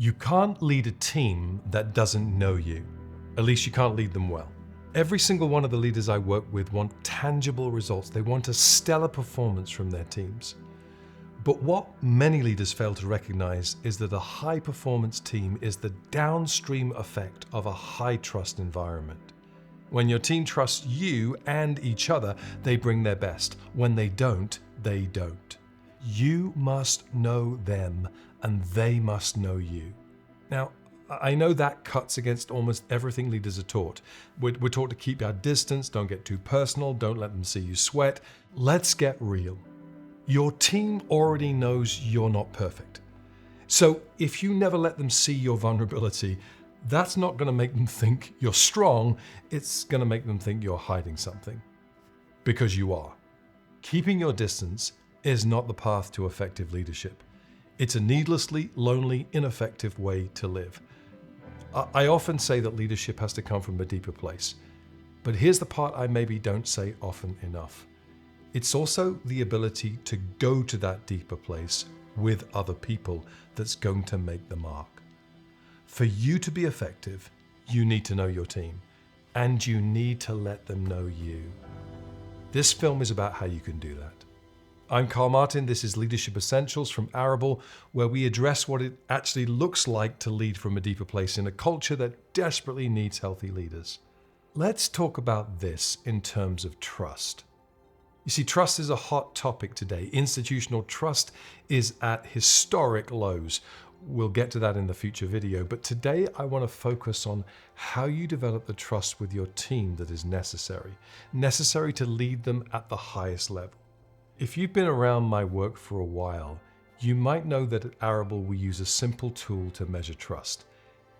You can't lead a team that doesn't know you. At least you can't lead them well. Every single one of the leaders I work with want tangible results. They want a stellar performance from their teams. But what many leaders fail to recognize is that a high-performance team is the downstream effect of a high-trust environment. When your team trusts you and each other, they bring their best. When they don't, they don't. You must know them, and they must know you. Now, I know that cuts against almost everything leaders are taught. We're taught to keep our distance, don't get too personal, don't let them see you sweat. Let's get real. Your team already knows you're not perfect. So if you never let them see your vulnerability, that's not going to make them think you're strong, it's going to make them think you're hiding something. Because you are. Keeping your distance is not the path to effective leadership. It's a needlessly lonely, ineffective way to live. I often say that leadership has to come from a deeper place. But here's the part I maybe don't say often enough. It's also the ability to go to that deeper place with other people that's going to make the mark. For you to be effective, you need to know your team, and you need to let them know you. This film is about how you can do that. I'm Carl Martin, this is Leadership Essentials from Actionable, where we address what it actually looks like to lead from a deeper place in a culture that desperately needs healthy leaders. Let's talk about this in terms of trust. You see, trust is a hot topic today. Institutional trust is at historic lows. We'll get to that in the future video, but today I want to focus on how you develop the trust with your team that is necessary to lead them at the highest level. If you've been around my work for a while, you might know that at Actionable we use a simple tool to measure trust.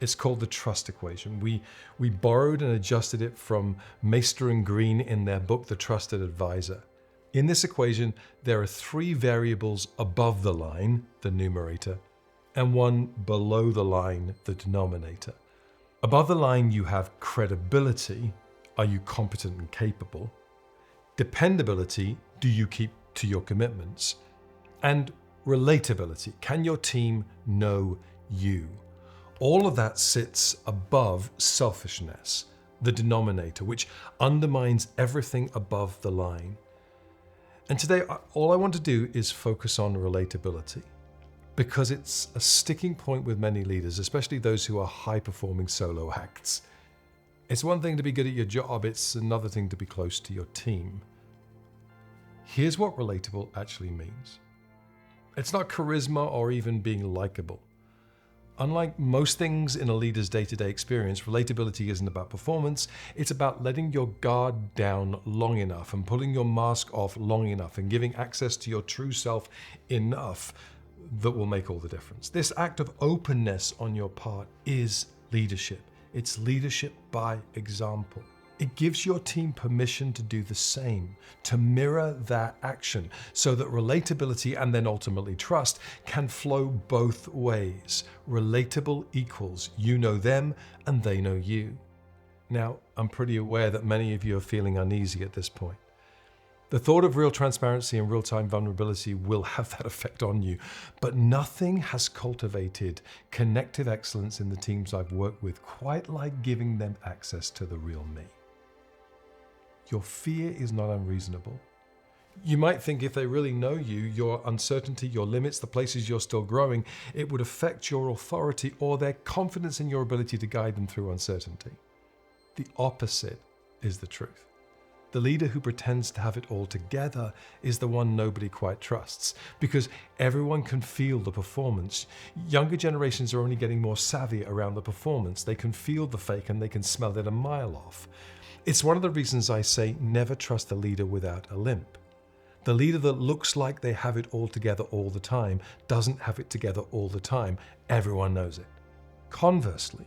It's called the trust equation. We borrowed and adjusted it from Meister and Green in their book, The Trusted Advisor. In this equation, there are 3 variables above the line, the numerator, and 1 below the line, the denominator. Above the line, you have credibility. Are you competent and capable? Dependability. Do you keep to your commitments? And relatability. Can your team know you? All of that sits above selfishness, the denominator, which undermines everything above the line. And today, all I want to do is focus on relatability, because it's a sticking point with many leaders, especially those who are high-performing solo acts. It's one thing to be good at your job, it's another thing to be close to your team. Here's what relatable actually means. It's not charisma or even being likable. Unlike most things in a leader's day-to-day experience, relatability isn't about performance, it's about letting your guard down long enough and pulling your mask off long enough and giving access to your true self enough that will make all the difference. This act of openness on your part is leadership. It's leadership by example. It gives your team permission to do the same, to mirror that action, so that relatability and then ultimately trust can flow both ways. Relatable equals you know them and they know you. Now, I'm pretty aware that many of you are feeling uneasy at this point. The thought of real transparency and real-time vulnerability will have that effect on you, but nothing has cultivated connective excellence in the teams I've worked with quite like giving them access to the real me. Your fear is not unreasonable. You might think if they really know you, your uncertainty, your limits, the places you're still growing, it would affect your authority or their confidence in your ability to guide them through uncertainty. The opposite is the truth. The leader who pretends to have it all together is the one nobody quite trusts, because everyone can feel the performance. Younger generations are only getting more savvy around the performance. They can feel the fake and they can smell it a mile off. It's one of the reasons I say never trust a leader without a limp. The leader that looks like they have it all together all the time doesn't have it together all the time. Everyone knows it. Conversely,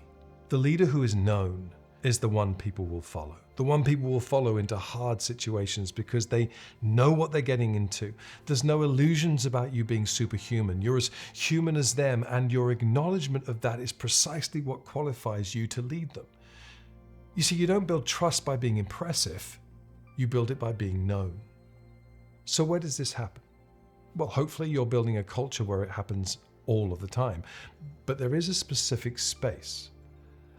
the leader who is known is the one people will follow. The one people will follow into hard situations because they know what they're getting into. There's no illusions about you being superhuman. You're as human as them, and your acknowledgement of that is precisely what qualifies you to lead them. You see, you don't build trust by being impressive. You build it by being known. So where does this happen? Well, hopefully you're building a culture where it happens all of the time. But there is a specific space.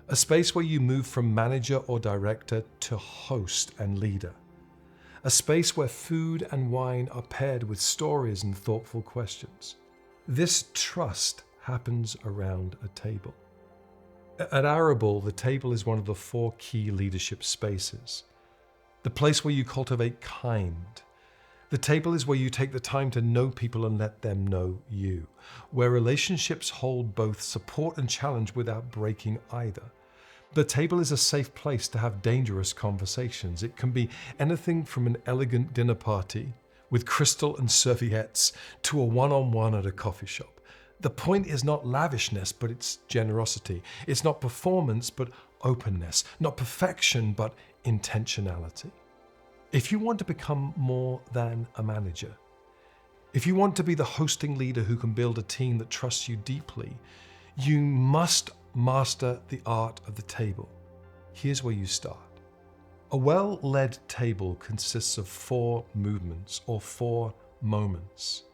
A space where you move from manager or director to host and leader. A space where food and wine are paired with stories and thoughtful questions. This trust happens around a table. At Actionable, the table is one of the 4 key leadership spaces. The place where you cultivate kind. The table is where you take the time to know people and let them know you. Where relationships hold both support and challenge without breaking either. The table is a safe place to have dangerous conversations. It can be anything from an elegant dinner party with crystal and serviettes to a one-on-one at a coffee shop. The point is not lavishness, but it's generosity. It's not performance, but openness. Not perfection, but intentionality. If you want to become more than a manager, if you want to be the hosting leader who can build a team that trusts you deeply, you must master the art of the table. Here's where you start. A well-led table consists of 4 movements or 4 moments.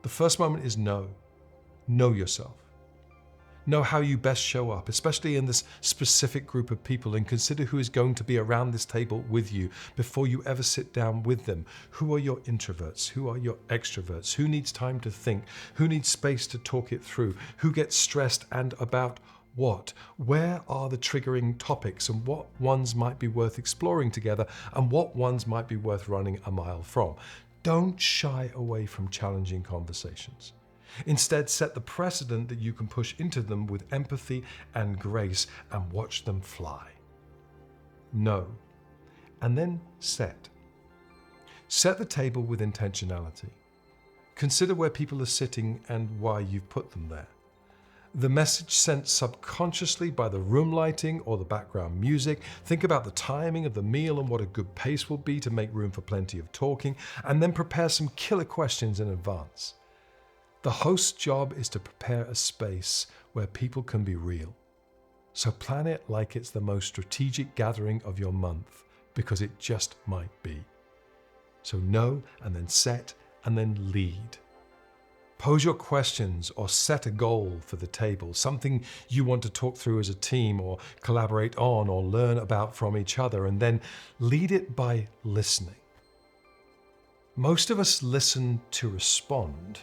The first moment is know. Know yourself. Know how you best show up, especially in this specific group of people, and consider who is going to be around this table with you before you ever sit down with them. Who are your introverts? Who are your extroverts? Who needs time to think? Who needs space to talk it through? Who gets stressed and about what? Where are the triggering topics, and what ones might be worth exploring together and what ones might be worth running a mile from? Don't shy away from challenging conversations. Instead, set the precedent that you can push into them with empathy and grace and watch them fly. Know, and then set. Set the table with intentionality. Consider where people are sitting and why you've put them there. The message sent subconsciously by the room lighting or the background music. Think about the timing of the meal and what a good pace will be to make room for plenty of talking, and then prepare some killer questions in advance. The host's job is to prepare a space where people can be real. So plan it like it's the most strategic gathering of your month, because it just might be. So know, and then set, and then lead. Pose your questions or set a goal for the table, something you want to talk through as a team or collaborate on or learn about from each other, and then lead it by listening. Most of us listen to respond,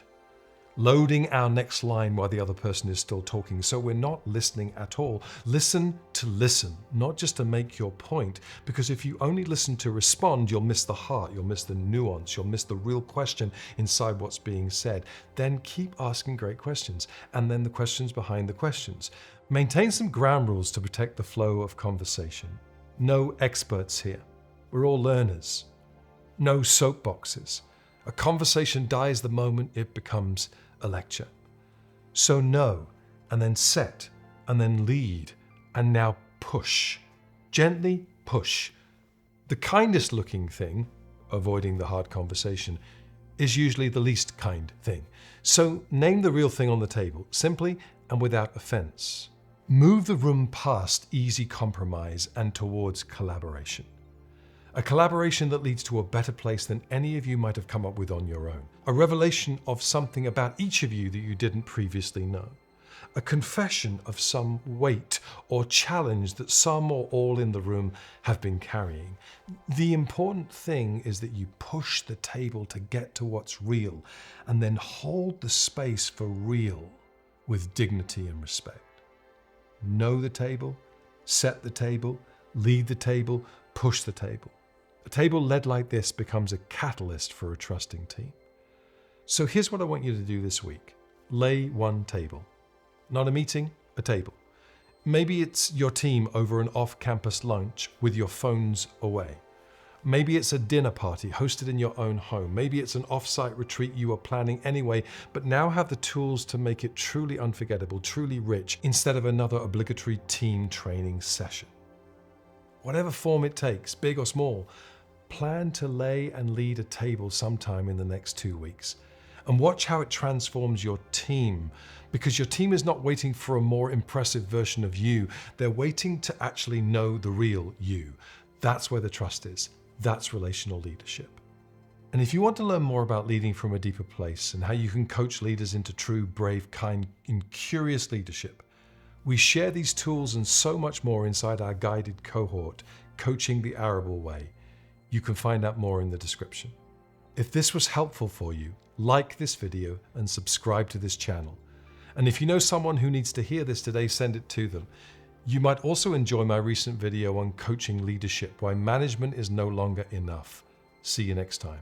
loading our next line while the other person is still talking, so we're not listening at all. Listen to listen, not just to make your point, because if you only listen to respond, you'll miss the heart, you'll miss the nuance, you'll miss the real question inside what's being said. Then keep asking great questions, and then the questions behind the questions. Maintain some ground rules to protect the flow of conversation. No experts here. We're all learners. No soapboxes. A conversation dies the moment it becomes a lecture. So know, and then set, and then lead, and now push. Gently push. The kindest looking thing, avoiding the hard conversation, is usually the least kind thing. So name the real thing on the table, simply and without offense. Move the room past easy compromise and towards collaboration. A collaboration that leads to a better place than any of you might have come up with on your own. A revelation of something about each of you that you didn't previously know. A confession of some weight or challenge that some or all in the room have been carrying. The important thing is that you push the table to get to what's real, and then hold the space for real with dignity and respect. Know the table, set the table, lead the table, push the table. A table led like this becomes a catalyst for a trusting team. So here's what I want you to do this week. Lay one table. Not a meeting, a table. Maybe it's your team over an off-campus lunch with your phones away. Maybe it's a dinner party hosted in your own home. Maybe it's an off-site retreat you are planning anyway, but now have the tools to make it truly unforgettable, truly rich, instead of another obligatory team training session. Whatever form it takes, big or small, plan to lay and lead a table sometime in the next 2 weeks. And watch how it transforms your team, because your team is not waiting for a more impressive version of you. They're waiting to actually know the real you. That's where the trust is. That's relational leadership. And if you want to learn more about leading from a deeper place and how you can coach leaders into true, brave, kind, and curious leadership, we share these tools and so much more inside our guided cohort, Coaching the Arable Way. You can find out more in the description. If this was helpful for you, like this video and subscribe to this channel. And if you know someone who needs to hear this today, send it to them. You might also enjoy my recent video on coaching leadership, why management is no longer enough. See you next time.